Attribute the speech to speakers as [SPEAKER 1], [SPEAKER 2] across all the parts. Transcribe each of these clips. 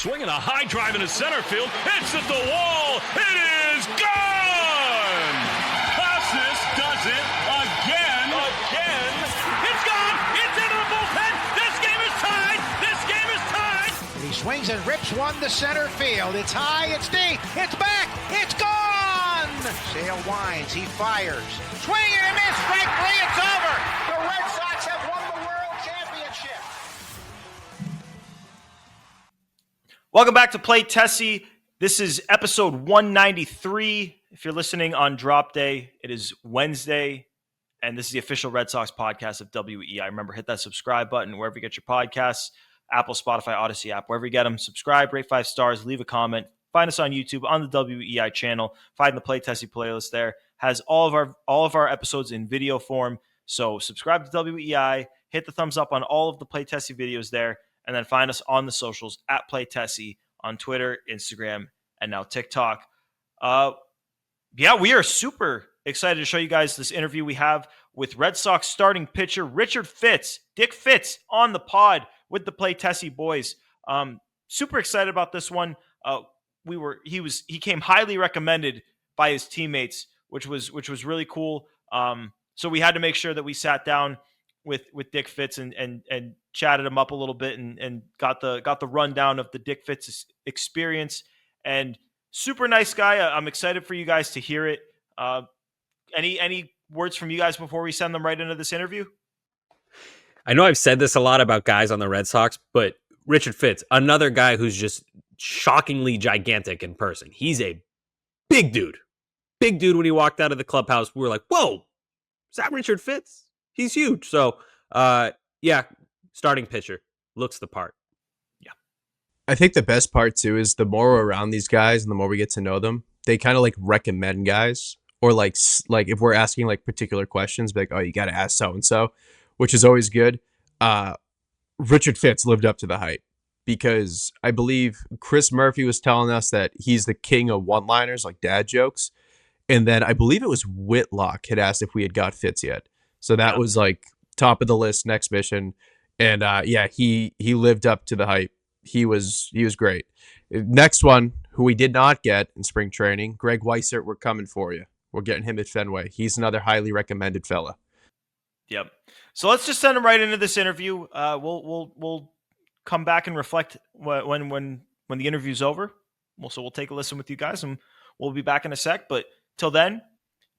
[SPEAKER 1] swinging a high drive into center field. It's at the wall. It is gone. Costas does it again. It's gone. It's into the bullpen. This game is tied.
[SPEAKER 2] He swings and rips one to center field. It's high. It's deep. It's back. It's gone. Sale winds. He fires. Swing and a miss. Strike three. It's over. The Red Sox have won the World Championship.
[SPEAKER 3] Welcome back to Play Tessie. This is episode 193. If you're listening on drop day, it is Wednesday, and this is the official Red Sox podcast of WEI. Remember, hit that subscribe button wherever you get your podcasts, Apple, Spotify, Odyssey app, wherever you get them. Subscribe, rate 5 stars, leave a comment. Find us on YouTube on the WEI channel. Find the Play Tessie playlist there. Has all of our episodes in video form. So subscribe to WEI, hit the thumbs up on all of the Play Tessie videos there, and then find us on the socials at Play Tessie on Twitter, Instagram, and now TikTok. We are super excited to show you guys this interview we have with Red Sox starting pitcher Richard Fitts, Dick Fitts, on the pod with the Play Tessie boys. Super excited about this one. He came highly recommended by his teammates, which was really cool. So we had to make sure that we sat down with Dick Fitts and chatted him up a little bit and got the rundown of the Dick Fitts experience. And super nice guy. I'm excited for you guys to hear it. Any words from you guys before we send them right into this interview?
[SPEAKER 4] I know I've said this a lot about guys on the Red Sox, but Richard Fitts, another guy who's just shockingly gigantic in person. He's a big dude. Big dude. When he walked out of the clubhouse, we were like, whoa, is that Richard Fitts? He's huge. So, starting pitcher. Looks the part. Yeah.
[SPEAKER 5] I think the best part, too, is the more we're around these guys and the more we get to know them, they kind of like recommend guys. Or like if we're asking like particular questions, like, oh, you got to ask so-and-so, which is always good. Richard Fitts lived up to the hype because I believe Chris Murphy was telling us that he's the king of one-liners, like dad jokes. And then I believe it was Whitlock had asked if we had got Fitts yet. So that was like top of the list next mission. And he lived up to the hype. He was great. Next one, who we did not get in spring training, Greg Weissert, we're coming for you. We're getting him at Fenway. He's another highly recommended fella.
[SPEAKER 3] Yep. So let's just send him right into this interview. We'll come back and reflect when the interview's over. So we'll take a listen with you guys, and we'll be back in a sec. But till then,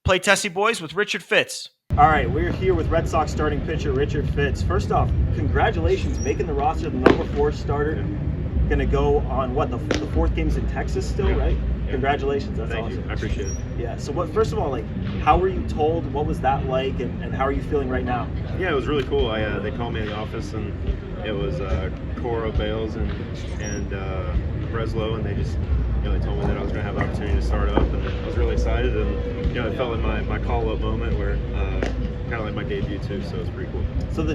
[SPEAKER 3] Play Tessie boys with Richard Fitts. All right, we're here with Red Sox starting pitcher Richard Fitts. First off, congratulations making the roster, the number 4 starter. Going to go on the 4th game's in Texas still, right? Yeah. Congratulations, that's awesome.
[SPEAKER 6] Thank you, I appreciate it.
[SPEAKER 3] Yeah, so first of all, how were you told? What was that like, and how are you feeling right now?
[SPEAKER 6] Yeah, it was really cool. They called me in the office, and it was Cora, Bales, and Breslow, and they just they told me that I was going to have the opportunity to start up, and I was really excited, and it felt like my call-up moment where kind of like my debut too, so it's pretty cool.
[SPEAKER 3] So the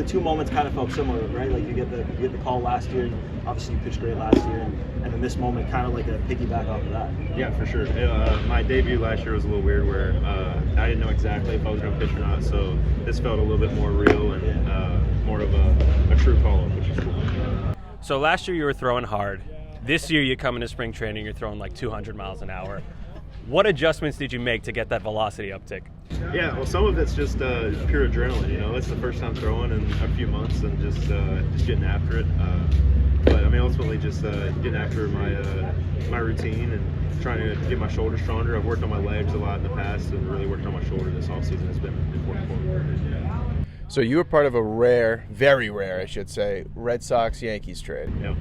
[SPEAKER 3] two moments kind of felt similar, right? Like you get the call last year, and obviously you pitched great last year, and then this moment kind of like a piggyback off of that.
[SPEAKER 6] Yeah, for sure. My debut last year was a little weird where I didn't know exactly if I was going to pitch or not, so this felt a little bit more real and more of a true call-up, which is cool.
[SPEAKER 4] So last year you were throwing hard. This year you come into spring training, you're throwing like 200 miles an hour. What adjustments did you make to get that velocity uptick?
[SPEAKER 6] Yeah, well, some of it's just pure adrenaline. It's the first time throwing in a few months, and just getting after it. But I mean, ultimately, just getting after my routine and trying to get my shoulder stronger. I've worked on my legs a lot in the past, and really working on my shoulder this offseason has been important for me.
[SPEAKER 7] So you were part of a rare, very rare, I should say, Red Sox-Yankees trade.
[SPEAKER 6] Yeah.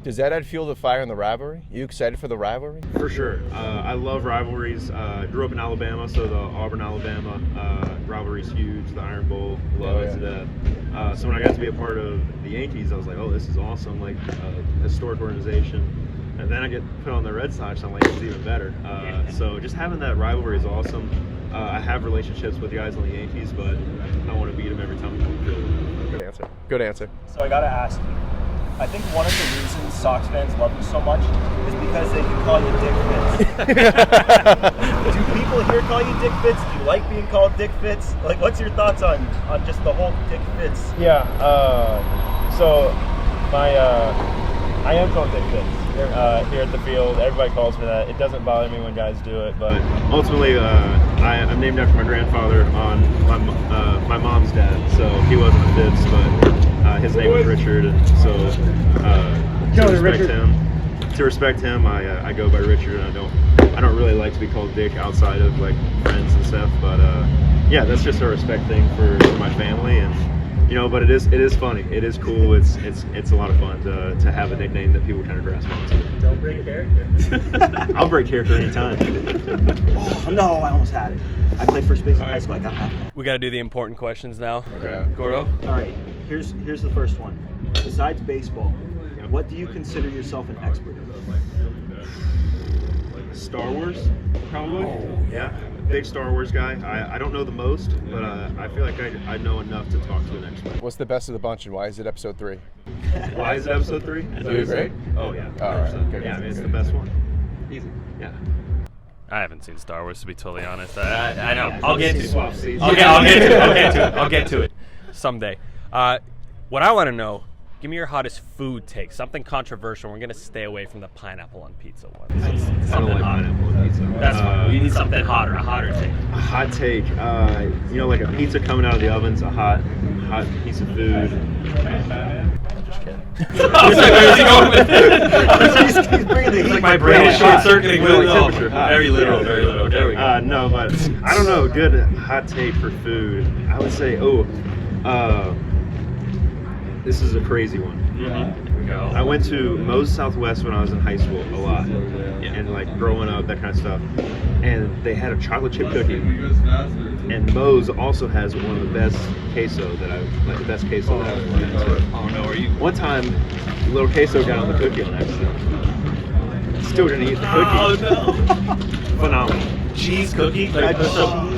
[SPEAKER 7] Does that add fuel to the fire in the rivalry? Are you excited for the rivalry?
[SPEAKER 6] For sure. I love rivalries. Grew up in Alabama, so the Auburn-Alabama rivalry is huge. The Iron Bowl, love it to death. So when I got to be a part of the Yankees, I was like, oh, this is awesome, like a historic organization. And then I get put on the Red Sox, I'm like, it's even better. So just having that rivalry is awesome. I have relationships with the guys on the Yankees, but I want to beat them every time we come to the field.
[SPEAKER 7] Good answer. Good answer.
[SPEAKER 3] So I got to ask you, I think one of the reasons Sox fans love you so much is because they can call you Dick Fitts. Do people here call you Dick Fitts? Do you like being called Dick Fitts? Like, what's your thoughts on just the whole Dick Fitts?
[SPEAKER 7] Yeah. So my
[SPEAKER 6] I am called Dick Fitz here at the field. Everybody calls me that. It doesn't bother me when guys do it, but ultimately, I'm named after my grandfather on my mom's dad. So he wasn't a Fitz, but his name was Richard, and so to respect him, I go by Richard. And I don't really like to be called Dick outside of like friends and stuff, but yeah, that's just a respect thing for my family, and but it is funny. It is cool. It's a lot of fun to have a nickname that people kind of grasp onto.
[SPEAKER 8] Don't break character.
[SPEAKER 6] I'll break character anytime.
[SPEAKER 8] Oh, no, I almost had it. I played first base in high school. I got that.
[SPEAKER 4] We got to do the important questions now.
[SPEAKER 7] Okay.
[SPEAKER 4] Gordo?
[SPEAKER 8] All right, here's the first one. Besides baseball, what do you consider yourself an expert in?
[SPEAKER 6] Star Wars, probably. Yeah, big Star Wars guy. I don't know the most, but I feel like I know enough to talk to an expert.
[SPEAKER 7] What's the best of the bunch, and why is it episode 3?
[SPEAKER 6] Why is it episode 3?
[SPEAKER 7] Do you agree?
[SPEAKER 6] Oh yeah.
[SPEAKER 7] All right. Good.
[SPEAKER 6] Yeah, I mean, it's the best one. Easy. Yeah.
[SPEAKER 4] I haven't seen Star Wars, to be totally honest. I know. I'll get to it.
[SPEAKER 6] Swap seats.
[SPEAKER 4] I'll get to it someday. What I want to know, give me your hottest food take. Something controversial. We're going to stay away from the pineapple on pizza one.
[SPEAKER 6] I don't
[SPEAKER 4] Something
[SPEAKER 6] like
[SPEAKER 4] hot.
[SPEAKER 6] pineapple on pizza.
[SPEAKER 4] That's fine. We need something hotter, a hotter take.
[SPEAKER 6] A hot take. Like a pizza coming out of the oven's a hot piece of food. Just kidding.
[SPEAKER 4] I was like, where's he going with it?
[SPEAKER 8] He's bringing the heat.
[SPEAKER 4] Like my brain is short-circuiting.
[SPEAKER 6] Really
[SPEAKER 4] No,
[SPEAKER 6] temperature hot.
[SPEAKER 4] very literal, very literal. There we go.
[SPEAKER 6] No, but I don't know. Good hot take for food. I would say, this is a crazy one. I went to Moe's Southwest when I was in high school a lot, and like growing up, that kind of stuff. And they had a chocolate chip cookie, and Moe's also has one of the best queso that the best queso that I've ever had.
[SPEAKER 4] Oh no, are you?
[SPEAKER 6] One time, little queso got on the cookie on accident. Still didn't eat the cookie.
[SPEAKER 4] Oh no.
[SPEAKER 6] Phenomenal.
[SPEAKER 4] Cheese cookie?
[SPEAKER 6] Like,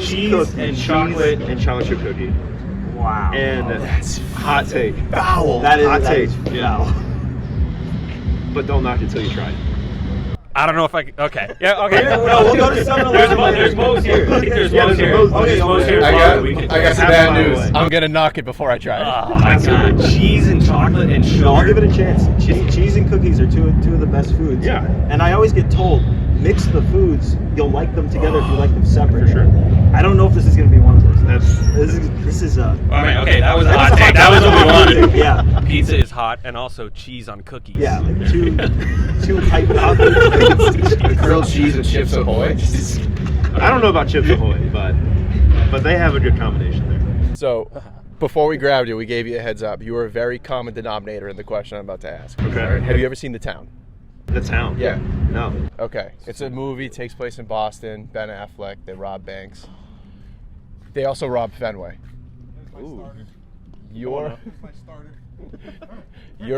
[SPEAKER 4] Cheese and chocolate.
[SPEAKER 6] and chocolate chip cookie.
[SPEAKER 8] Wow.
[SPEAKER 6] And
[SPEAKER 4] That's
[SPEAKER 6] hot take.
[SPEAKER 8] foul.
[SPEAKER 6] Hot take.
[SPEAKER 8] Yeah.
[SPEAKER 6] But don't knock it till you try it.
[SPEAKER 4] I don't know if I can. Okay. Yeah, okay.
[SPEAKER 8] No, we'll go to 7-Eleven.
[SPEAKER 4] There's Moe's here. I think there's
[SPEAKER 6] Yeah,
[SPEAKER 4] Moe's
[SPEAKER 6] there's
[SPEAKER 4] here.
[SPEAKER 6] Moe's.
[SPEAKER 4] There's Moe's here.
[SPEAKER 7] I got
[SPEAKER 6] Half
[SPEAKER 7] some
[SPEAKER 6] a
[SPEAKER 7] bad
[SPEAKER 6] mile
[SPEAKER 7] news.
[SPEAKER 6] away.
[SPEAKER 7] I'm gonna knock it before I try it.
[SPEAKER 4] Oh my god. Cheese and chocolate and sugar.
[SPEAKER 8] No, I'll give it a chance. Cheese and cookies are two of the best foods.
[SPEAKER 6] Yeah.
[SPEAKER 8] And I always get told, mix the foods. You'll like them together if you like them separate.
[SPEAKER 6] For sure.
[SPEAKER 8] I don't know if this is going to be one of those.
[SPEAKER 6] That's
[SPEAKER 8] This is
[SPEAKER 4] I mean, okay, that was a hot
[SPEAKER 8] a
[SPEAKER 4] take. That was what we wanted.
[SPEAKER 8] Yeah.
[SPEAKER 4] Pizza is hot, and also cheese on cookies.
[SPEAKER 8] Yeah, like two hype
[SPEAKER 7] Grilled cheese and Chips Ahoy.
[SPEAKER 6] I don't know about Chips Ahoy, but they have a good combination there.
[SPEAKER 7] So, before we grabbed you, we gave you a heads up. You were a very common denominator in the question I'm about to ask.
[SPEAKER 6] Okay.
[SPEAKER 7] All right, have you ever seen The Town?
[SPEAKER 6] The Town.
[SPEAKER 7] Yeah.
[SPEAKER 6] No.
[SPEAKER 7] Okay. It's a movie, takes place in Boston. Ben Affleck, they rob banks. They also rob Fenway.
[SPEAKER 6] Ooh.
[SPEAKER 7] You're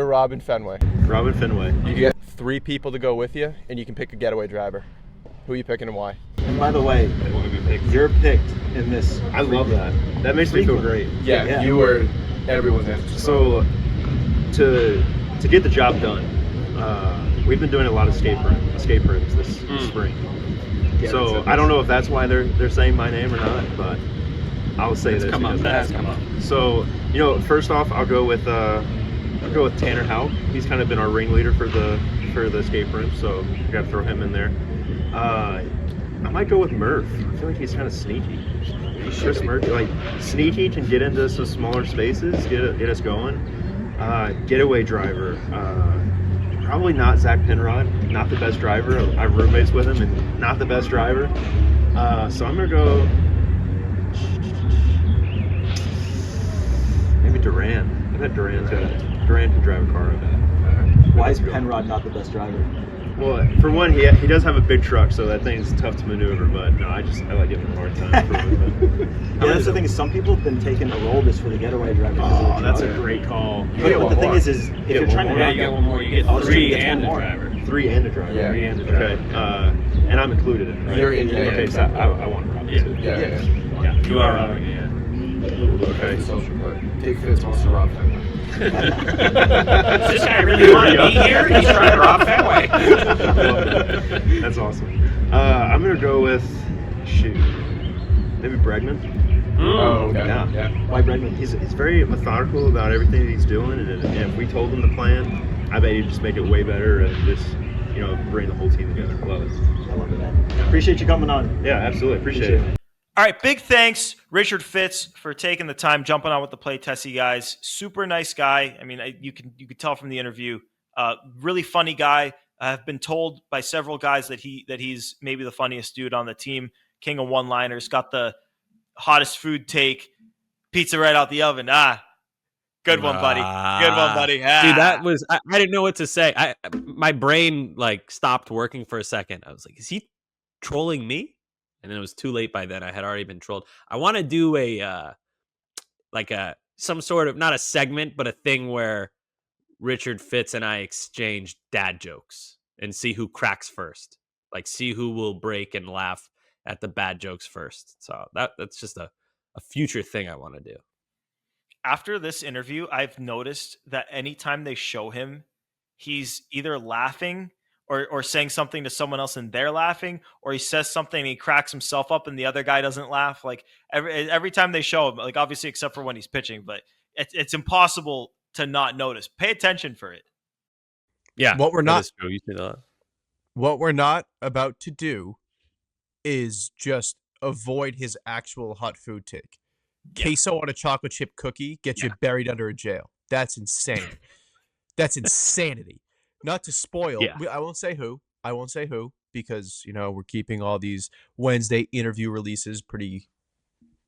[SPEAKER 7] robbing Fenway.
[SPEAKER 6] Robin Fenway.
[SPEAKER 7] You get 3 people to go with you, and you can pick a getaway driver. Who are you picking and why?
[SPEAKER 8] And by the way, you're picked in this.
[SPEAKER 6] I love that. That makes me feel great.
[SPEAKER 8] Yeah.
[SPEAKER 7] you were everyone's answer.
[SPEAKER 6] So to get the job done, we've been doing a lot of escape rooms this spring.
[SPEAKER 8] Yeah,
[SPEAKER 6] So I don't know if that's why they're saying my name or not, but I'll say this.
[SPEAKER 4] Come up.
[SPEAKER 6] because-
[SPEAKER 4] That has come up.
[SPEAKER 6] So first off, I'll go with Tanner Houck. He's kind of been our ringleader for the escape room, so I got to throw him in there. I might go with Murph. I feel like he's kind of sneaky. Chris Murphy, like sneaky, can get into some smaller spaces, get us going. Getaway driver. Probably not Zach Penrod. Not the best driver. I have roommates with him, and not the best driver. So I'm gonna go. Maybe Duran. I bet Duran can drive a car. I bet.
[SPEAKER 8] Why is Penrod not the best driver?
[SPEAKER 6] Well, for one, he does have a big truck, so that thing's tough to maneuver. But no, I like giving him a hard time.
[SPEAKER 8] Yeah, that's the thing is some people have been taking a roll just for the getaway driver.
[SPEAKER 6] Oh, that's a great call.
[SPEAKER 8] But the thing is if you're trying to
[SPEAKER 4] Yeah, you get one more. You get
[SPEAKER 8] Oh, so you
[SPEAKER 4] 3
[SPEAKER 8] get
[SPEAKER 4] and a
[SPEAKER 8] one more.
[SPEAKER 4] driver.
[SPEAKER 6] 3 and a driver.
[SPEAKER 7] Yeah.
[SPEAKER 6] 3 and a driver. Okay. And I'm included in it, right?
[SPEAKER 7] You're in, yeah,
[SPEAKER 6] Okay,
[SPEAKER 7] yeah.
[SPEAKER 6] so I want to rob it too.
[SPEAKER 7] Yeah.
[SPEAKER 4] You are robbing it.
[SPEAKER 6] Okay.
[SPEAKER 7] Dick Fitz wants to rob Fenway.
[SPEAKER 4] Does this guy really want to be here? He's trying to rob Fenway.
[SPEAKER 6] That's awesome. I'm gonna go with maybe Bregman.
[SPEAKER 7] Oh, okay.
[SPEAKER 6] Yeah.
[SPEAKER 8] Why Bregman?
[SPEAKER 6] He's very methodical about everything that he's doing, and if we told him the plan, I bet you just make it way better and just bring the whole team together. Love it.
[SPEAKER 8] I love it, man. Appreciate you coming on.
[SPEAKER 6] Yeah, absolutely. Appreciate it.
[SPEAKER 3] All right, big thanks, Richard Fitz, for taking the time, jumping on with the Play Tessie guys. Super nice guy. I mean, you could tell from the interview. Really funny guy. I've been told by several guys that he's maybe the funniest dude on the team. King of one-liners. Got the hottest food take. Pizza right out the oven. Good one, buddy. Good one, buddy.
[SPEAKER 4] Dude, that was I didn't know what to say. My brain like stopped working for a second. I was like, is he trolling me? And then it was too late by then. I had already been trolled. I want to do some sort of, not a segment, but a thing where Richard Fitz and I exchange dad jokes and see who cracks first. Like, see who will break and laugh at the bad jokes first. So that's just a future thing I want to do.
[SPEAKER 3] After this interview, I've noticed that anytime they show him, he's either laughing or saying something to someone else and they're laughing, or he says something and he cracks himself up and the other guy doesn't laugh. Like every time they show him, like obviously except for when he's pitching, but it's impossible to not notice. Pay attention for it.
[SPEAKER 4] Yeah.
[SPEAKER 5] What we're not about to do is just avoid his actual hot food take.
[SPEAKER 3] Yeah.
[SPEAKER 5] Queso on a chocolate chip cookie gets you buried under a jail. That's insane. That's insanity. Not to spoil, I won't say who. Because we're keeping all these Wednesday interview releases pretty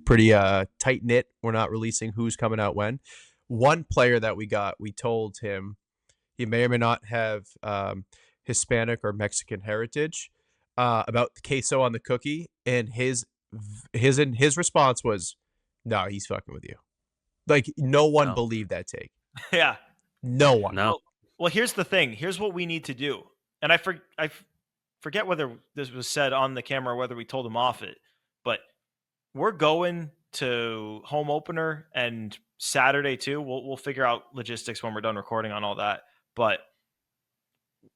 [SPEAKER 5] tight knit. We're not releasing who's coming out when. One player that we told him he may or may not have Hispanic or Mexican heritage, about the queso on the cookie, and his response was, "No, he's fucking with you." Like, no one believed that take.
[SPEAKER 3] Yeah.
[SPEAKER 5] No one.
[SPEAKER 4] No.
[SPEAKER 3] Well, here's the thing. Here's what we need to do. And I forget whether this was said on the camera or whether we told him off it, but we're going to home opener and Saturday too. We'll figure out logistics when we're done recording on all that. But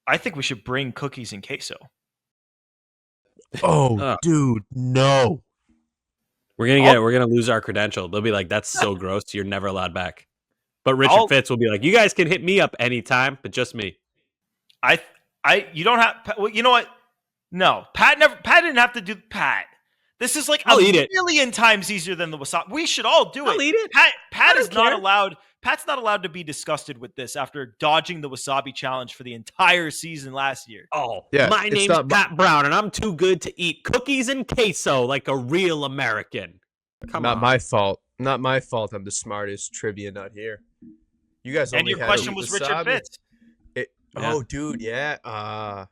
[SPEAKER 3] I think we should bring cookies and queso.
[SPEAKER 5] Oh, dude, no.
[SPEAKER 4] We're gonna lose our credential. They'll be like, "That's so gross. You're never allowed back." But Richard Fitz will be like, "You guys can hit me up anytime, but just me."
[SPEAKER 3] You don't have. Well, you know what? No, Pat didn't have to do Pat. This is like a million times easier than the wasabi. We should all do it.
[SPEAKER 4] I'll eat it.
[SPEAKER 3] Pat is not allowed. Pat's not allowed to be disgusted with this after dodging the wasabi challenge for the entire season last year.
[SPEAKER 4] Oh, yeah, my name's Pat Brown, and I'm too good to eat cookies and queso like a real American.
[SPEAKER 5] Not my fault. Not my fault. I'm the smartest trivia nut here. You guys only
[SPEAKER 3] and your
[SPEAKER 5] had
[SPEAKER 3] question was
[SPEAKER 5] wasabi.
[SPEAKER 3] Richard Fitz.
[SPEAKER 5] Oh, dude, yeah.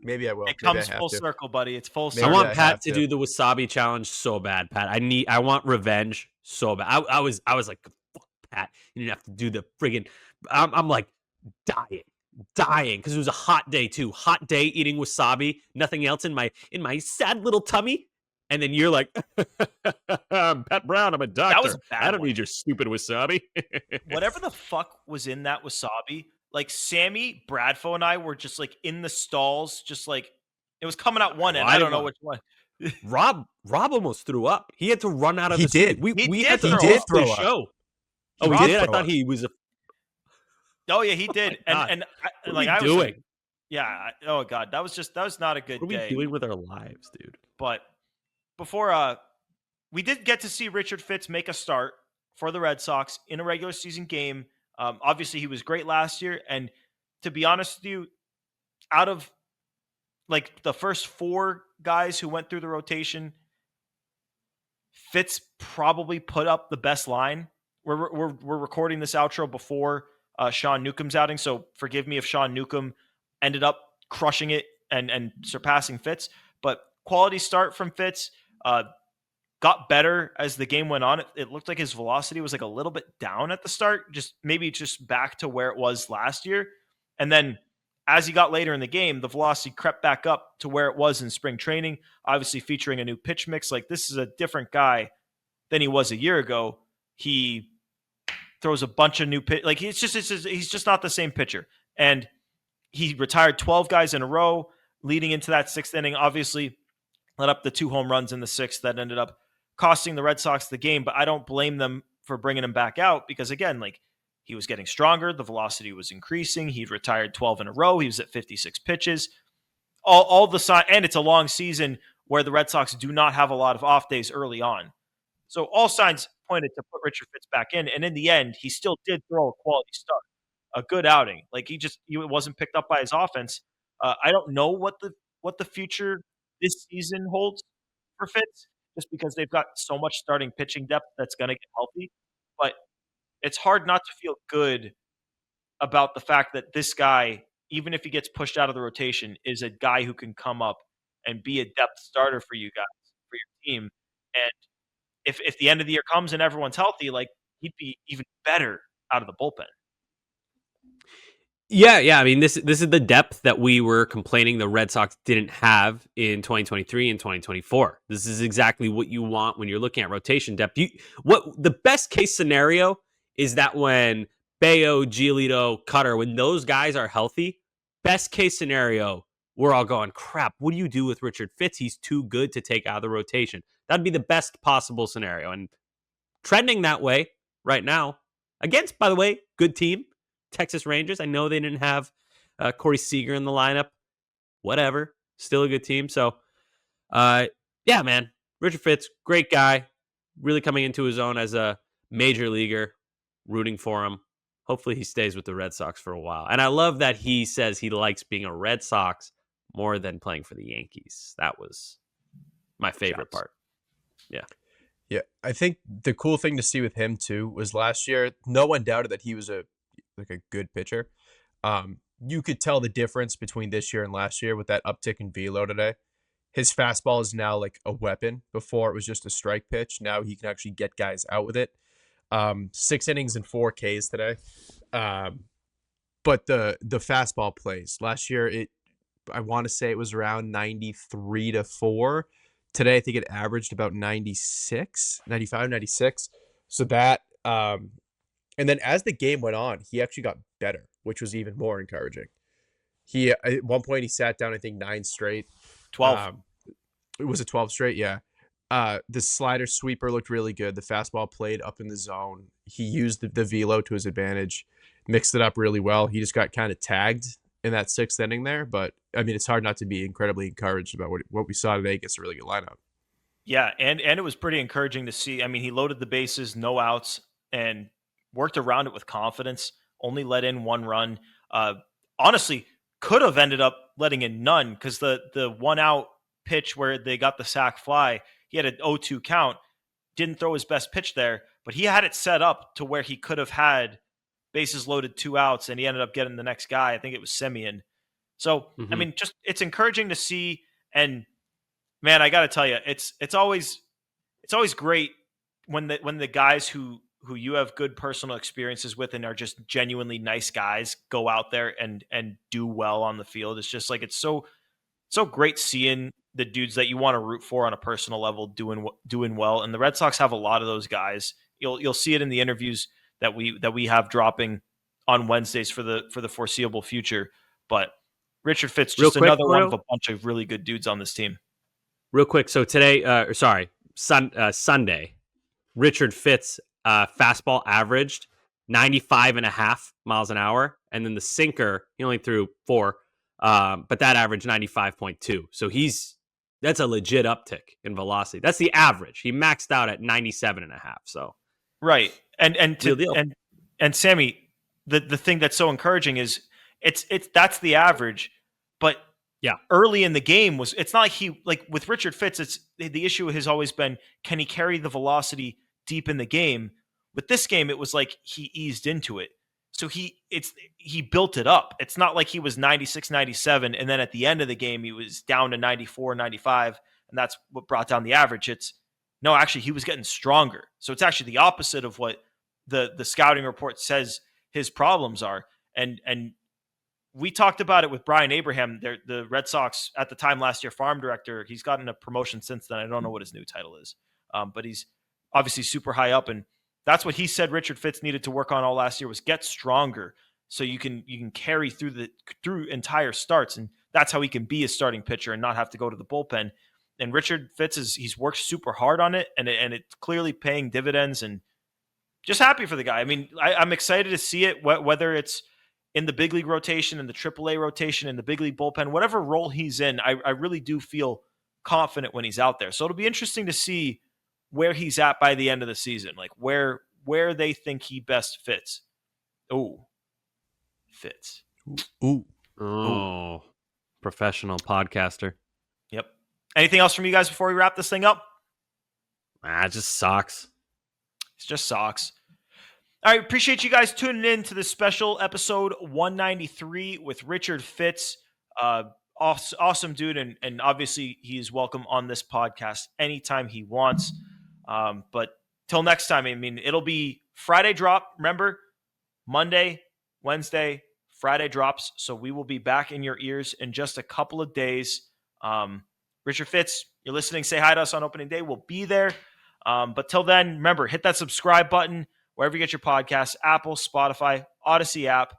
[SPEAKER 5] Maybe I will.
[SPEAKER 3] It comes full circle, buddy. It's full circle.
[SPEAKER 4] I want Pat to do the wasabi challenge so bad, Pat. I want revenge so bad. I was like, fuck, Pat. You didn't have to do the friggin'. I'm like dying because it was a hot day too. Hot day eating wasabi. Nothing else in my sad little tummy. And then you're like, I'm Pat Brown. I'm a doctor.
[SPEAKER 3] That was a bad
[SPEAKER 4] I don't
[SPEAKER 3] one.
[SPEAKER 4] need your stupid wasabi.
[SPEAKER 3] Whatever the fuck was in that wasabi, like Sammy, Bradfo, and I were just like in the stalls, just like it was coming out one end. I don't know which one.
[SPEAKER 4] Rob almost threw up. He had to run out of the
[SPEAKER 5] did.
[SPEAKER 4] We
[SPEAKER 3] He
[SPEAKER 4] had to
[SPEAKER 5] did
[SPEAKER 4] host
[SPEAKER 5] throw
[SPEAKER 4] the
[SPEAKER 5] up.
[SPEAKER 4] show.
[SPEAKER 5] He
[SPEAKER 4] Oh, he
[SPEAKER 5] did
[SPEAKER 4] did? I
[SPEAKER 5] throw
[SPEAKER 4] thought
[SPEAKER 5] up.
[SPEAKER 4] he was a.
[SPEAKER 3] Oh yeah, he did.
[SPEAKER 4] God.
[SPEAKER 3] and
[SPEAKER 4] What
[SPEAKER 3] like
[SPEAKER 4] are
[SPEAKER 3] I
[SPEAKER 4] we
[SPEAKER 3] was
[SPEAKER 4] doing?
[SPEAKER 3] like, yeah. Oh god, that was not a good
[SPEAKER 4] What are
[SPEAKER 3] day.
[SPEAKER 4] we doing with our lives, dude?
[SPEAKER 3] But before we did get to see Richard Fitz make a start for the Red Sox in a regular season game. Obviously, he was great last year, and to be honest with you, out of like the first four guys who went through the rotation, Fitz probably put up the best line. We're recording this outro before Sean Newcomb's outing, so forgive me if Sean Newcomb ended up crushing it and surpassing Fitz. But quality start from Fitz. Got better as the game went on. It looked like his velocity was like a little bit down at the start, maybe back to where it was last year. And then as he got later in the game, the velocity crept back up to where it was in spring training, obviously featuring a new pitch mix. Like, this is a different guy than he was a year ago. He throws a bunch of new pitch. Like, he's just not the same pitcher. And he retired 12 guys in a row leading into that sixth inning. Obviously, let up the 2 home runs in the sixth that ended up costing the Red Sox the game. But I don't blame them for bringing him back out because, again, like, he was getting stronger. The velocity was increasing. He'd retired 12 in a row. He was at 56 pitches. All the sign, and it's a long season where the Red Sox do not have a lot of off days early on. So all signs pointed to put Richard Fitz back in, and in the end, he still did throw a quality start, a good outing. Like he wasn't picked up by his offense. I don't know what the future this season holds for Fitz, just because they've got so much starting pitching depth that's going to get healthy. But it's hard not to feel good about the fact that this guy, even if he gets pushed out of the rotation, is a guy who can come up and be a depth starter for you guys, for your team. And if the end of the year comes and everyone's healthy, like he'd be even better out of the bullpen.
[SPEAKER 4] Yeah. I mean, this is the depth that we were complaining the Red Sox didn't have in 2023 and 2024. This is exactly what you want when you're looking at rotation depth. What the best case scenario is that when Bayo, Giolito, Cutter, when those guys are healthy, best case scenario, we're all going, crap, what do you do with Richard Fitz? He's too good to take out of the rotation. That'd be the best possible scenario. And trending that way right now, against, by the way, good team, Texas Rangers. I know they didn't have Corey Seager in the lineup. Whatever. Still a good team. So, yeah, man. Richard Fitz, great guy. Really coming into his own as a major leaguer. Rooting for him. Hopefully he stays with the Red Sox for a while. And I love that he says he likes being a Red Sox more than playing for the Yankees. That was my favorite part. Yeah.
[SPEAKER 5] Yeah, I think the cool thing to see with him too was last year, no one doubted that he was a good pitcher. You could tell the difference between this year and last year with that uptick in velo today. His fastball is now like a weapon. Before it was just a strike pitch. Now he can actually get guys out with it. 6 innings and 4 Ks today. But the fastball plays last year, I want to say it was around 93 to 4. Today, I think it averaged about 96, 95, 96. So that, and then as the game went on, he actually got better, which was even more encouraging. At one point, he sat down, I think 9 straight.
[SPEAKER 3] 12.
[SPEAKER 5] It was a 12 straight, yeah. The slider sweeper looked really good. The fastball played up in the zone. He used the velo to his advantage, mixed it up really well. He just got kind of tagged in that 6th inning there. But, I mean, it's hard not to be incredibly encouraged about what we saw today against a really good lineup.
[SPEAKER 3] Yeah, and it was pretty encouraging to see. I mean, he loaded the bases, no outs, and worked around it with confidence. Only let in 1 run. Honestly, could have ended up letting in none because the 1 out pitch where they got the sac fly, he had an 0-2 count, didn't throw his best pitch there, but he had it set up to where he could have had bases loaded, 2 outs, and he ended up getting the next guy. I think it was Semien. So, I mean, just it's encouraging to see. And man, I got to tell you, it's always great when the guys who you have good personal experiences with and are just genuinely nice guys go out there and do well on the field. It's just like it's so great seeing the dudes that you want to root for on a personal level doing well. And the Red Sox have a lot of those guys. You'll see it in the interviews that we have dropping on Wednesdays for the foreseeable future. But Richard Fitz, just another one of a bunch of really good dudes on this team.
[SPEAKER 4] Real quick. So today, Sunday, Richard Fitz fastball averaged 95.5 miles an hour. And then the sinker, he only threw 4, but that averaged 95.2. So that's a legit uptick in velocity. That's the average. He maxed out at 97.5. So
[SPEAKER 3] right. And Sammy, the thing that's so encouraging is that's the average, but
[SPEAKER 4] yeah,
[SPEAKER 3] early in the game it's not like with Richard Fitz, it's the issue has always been, can he carry the velocity deep in the game? With this game, it was like he eased into it. So he built it up. It's not like he was 96, 97, and then at the end of the game, he was down to 94, 95, and that's what brought down the average. Actually, he was getting stronger. So it's actually the opposite of what the scouting report says his problems are. And we talked about it with Brian Abraham, the Red Sox at the time last year farm director. He's gotten a promotion since then. I don't know what his new title is, but he's obviously super high up, and that's what he said Richard Fitz needed to work on all last year was get stronger so you can carry through entire starts, and that's how he can be a starting pitcher and not have to go to the bullpen. And Richard Fitz he's worked super hard on it, and it's clearly paying dividends. And just happy for the guy. I mean, I'm excited to see it, whether it's in the big league rotation, in the AAA rotation, in the big league bullpen, whatever role he's in. I really do feel confident when he's out there. So it'll be interesting to see where he's at by the end of the season, like where they think he best fits. Oh, fits.
[SPEAKER 5] Ooh.
[SPEAKER 4] Oh, professional podcaster.
[SPEAKER 3] Yep. Anything else from you guys before we wrap this thing up?
[SPEAKER 4] It just sucks.
[SPEAKER 3] It's just socks. All right, appreciate you guys tuning in to this special episode 193 with Richard Fitz. Awesome dude, and obviously he's welcome on this podcast anytime he wants. But till next time, I mean, it'll be Friday drop. Remember, Monday, Wednesday, Friday drops. So we will be back in your ears in just a couple of days. Richard Fitz, you're listening. Say hi to us on opening day. We'll be there. But till then, remember, hit that subscribe button wherever you get your podcasts, Apple, Spotify, Odyssey app.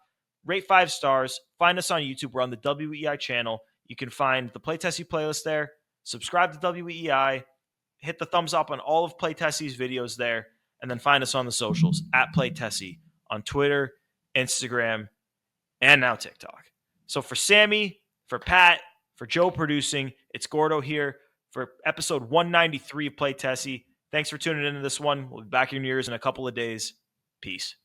[SPEAKER 3] Rate 5 stars. Find us on YouTube. We're on the WEI channel. You can find the Play Tessie playlist there. Subscribe to WEI. Hit the thumbs up on all of Play Tessie's videos there. And then find us on the socials, at Play Tessie, on Twitter, Instagram, and now TikTok. So for Sammy, for Pat, for Joe producing, it's Gordo here for episode 193 of Play Tessie. Thanks for tuning into this one. We'll be back in your ears in a couple of days. Peace.